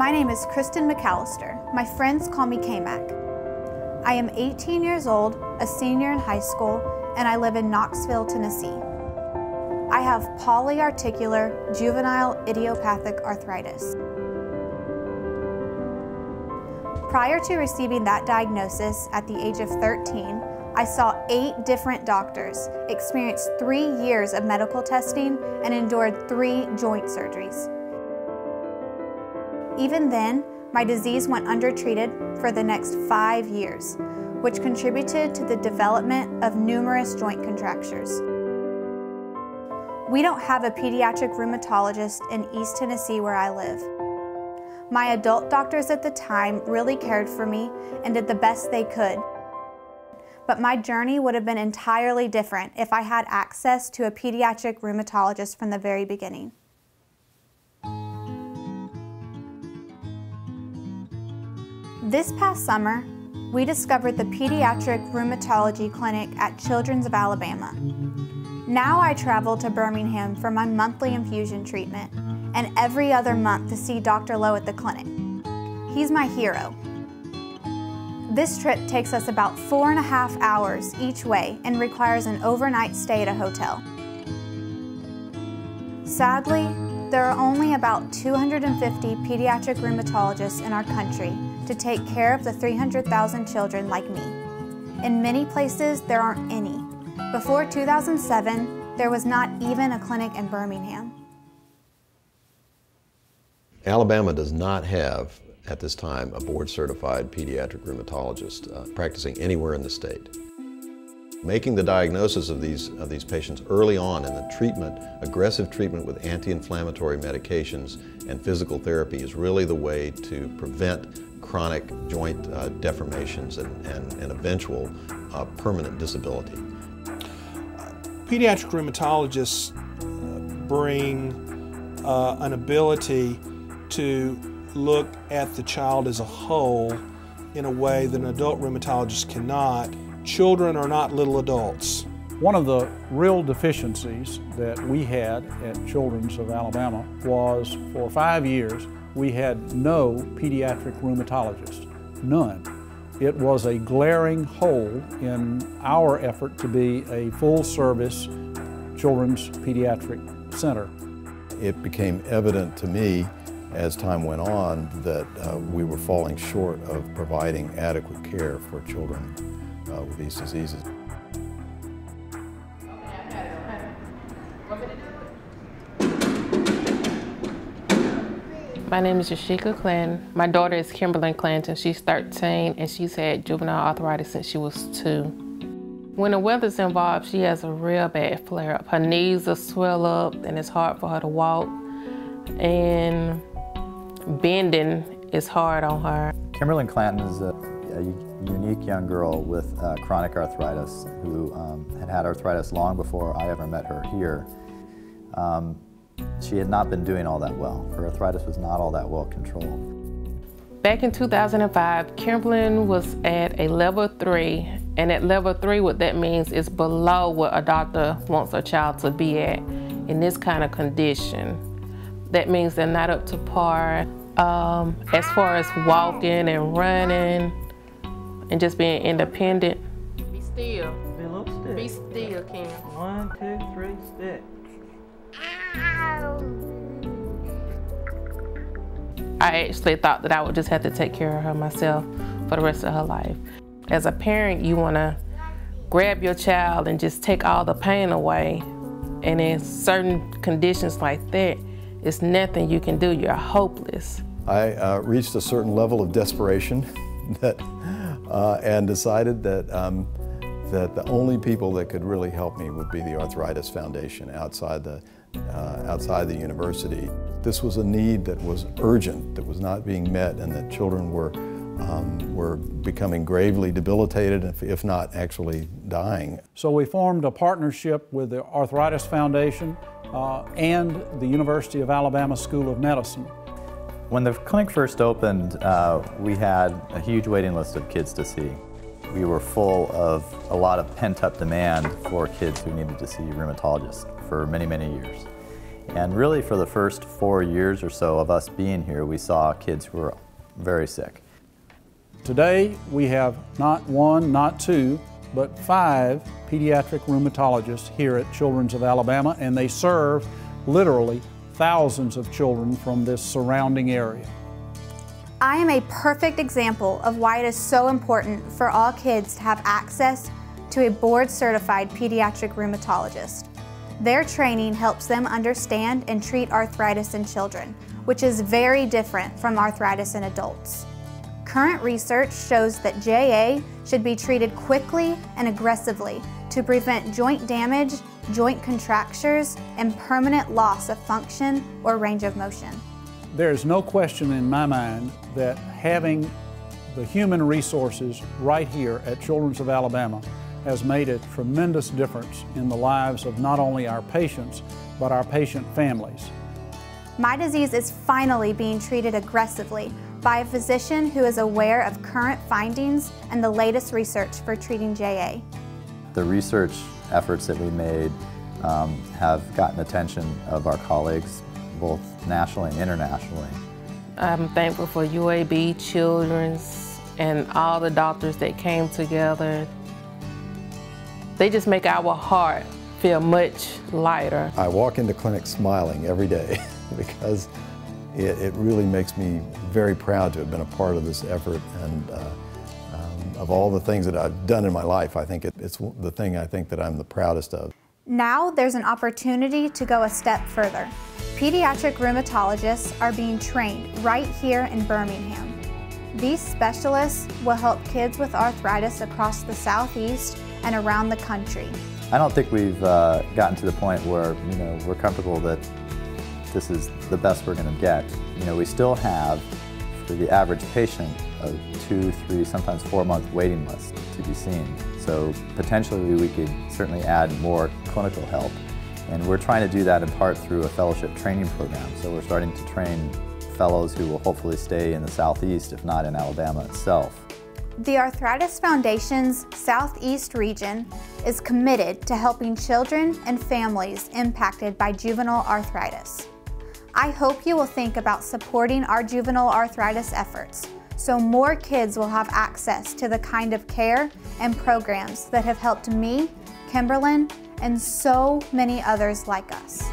My name is Kristen McAllister. My friends call me K-Mac. I am 18 years old, a senior in high school, and I live in Knoxville, Tennessee. I have polyarticular juvenile idiopathic arthritis. Prior to receiving that diagnosis at the age of 13, I saw 8 different doctors, experienced 3 years of medical testing, and endured 3 joint surgeries. Even then, my disease went undertreated for the next 5 years, which contributed to the development of numerous joint contractures. We don't have a pediatric rheumatologist in East Tennessee where I live. My adult doctors at the time really cared for me and did the best they could. But my journey would have been entirely different if I had access to a pediatric rheumatologist from the very beginning. This past summer, we discovered the Pediatric Rheumatology Clinic at Children's of Alabama. Now I travel to Birmingham for my monthly infusion treatment and every other month to see Dr. Lowe at the clinic. He's my hero. This trip takes us about 4.5 hours each way and requires an overnight stay at a hotel. Sadly, there are only about 250 pediatric rheumatologists in our country to take care of the 300,000 children like me. In many places, there aren't any. Before 2007, there was not even a clinic in Birmingham. Alabama does not have, at this time, a board-certified pediatric rheumatologist practicing anywhere in the state. Making the diagnosis of these patients early on in the treatment, aggressive treatment with anti-inflammatory medications and physical therapy is really the way to prevent chronic joint deformations and eventual permanent disability. Pediatric rheumatologists bring an ability to look at the child as a whole in a way that an adult rheumatologist cannot. Children are not little adults. One of the real deficiencies that we had at Children's of Alabama was for 5 years we had no pediatric rheumatologist, none. It was a glaring hole in our effort to be a full-service children's pediatric center. It became evident to me as time went on that we were falling short of providing adequate care for children with these diseases. My name is Yashika Clinton. My daughter is Kimberly Clinton. She's 13 and she's had juvenile arthritis since she was 2. When the weather's involved, she has a real bad flare-up. Her knees will swell up and it's hard for her to walk. And bending is hard on her. Kimberly Clinton is a unique young girl with chronic arthritis who had arthritis long before I ever met her here. She had not been doing all that well. Her arthritis was not all that well controlled. Back in 2005, Kimberly was at a level 3, and at level 3 what that means is below what a doctor wants a child to be at in this kind of condition. That means they're not up to par as far as walking and running and just being independent. Be still. Be a little still. Be still, Kim. 1, 2, 3, stick. I actually thought that I would just have to take care of her myself for the rest of her life. As a parent, you want to grab your child and just take all the pain away. And in certain conditions like that, it's nothing you can do. You're hopeless. I reached a certain level of desperation and decided that the only people that could really help me would be the Arthritis Foundation outside the university. This was a need that was urgent, that was not being met, and that children were becoming gravely debilitated, if not actually dying. So we formed a partnership with the Arthritis Foundation and the University of Alabama School of Medicine. When the clinic first opened, we had a huge waiting list of kids to see. We were full of a lot of pent-up demand for kids who needed to see rheumatologists for many, many years. And really for the first 4 years or so of us being here, we saw kids who were very sick. Today, we have not one, not two, but 5 pediatric rheumatologists here at Children's of Alabama, and they serve literally thousands of children from this surrounding area. I am a perfect example of why it is so important for all kids to have access to a board-certified pediatric rheumatologist. Their training helps them understand and treat arthritis in children, which is very different from arthritis in adults. Current research shows that JA should be treated quickly and aggressively to prevent joint damage, joint contractures, and permanent loss of function or range of motion. There's no question in my mind that having the human resources right here at Children's of Alabama has made a tremendous difference in the lives of not only our patients, but our patient families. My disease is finally being treated aggressively by a physician who is aware of current findings and the latest research for treating JA. The research efforts that we made have gotten attention of our colleagues, both nationally and internationally. I'm thankful for UAB, Children's, and all the doctors that came together. They just make our heart feel much lighter. I walk into clinic smiling every day because it really makes me very proud to have been a part of this effort, and of all the things that I've done in my life, I think it's the thing I think that I'm the proudest of. Now there's an opportunity to go a step further. Pediatric rheumatologists are being trained right here in Birmingham. These specialists will help kids with arthritis across the Southeast and around the country. I don't think we've gotten to the point where we're comfortable that this is the best we're going to get. We still have, for the average patient, a 2, 3, sometimes 4-month waiting list to be seen. So potentially we could certainly add more clinical help. And we're trying to do that in part through a fellowship training program. So we're starting to train fellows who will hopefully stay in the Southeast, if not in Alabama itself. The Arthritis Foundation's Southeast region is committed to helping children and families impacted by juvenile arthritis. I hope you will think about supporting our juvenile arthritis efforts so more kids will have access to the kind of care and programs that have helped me, Kimberlyn, and so many others like us.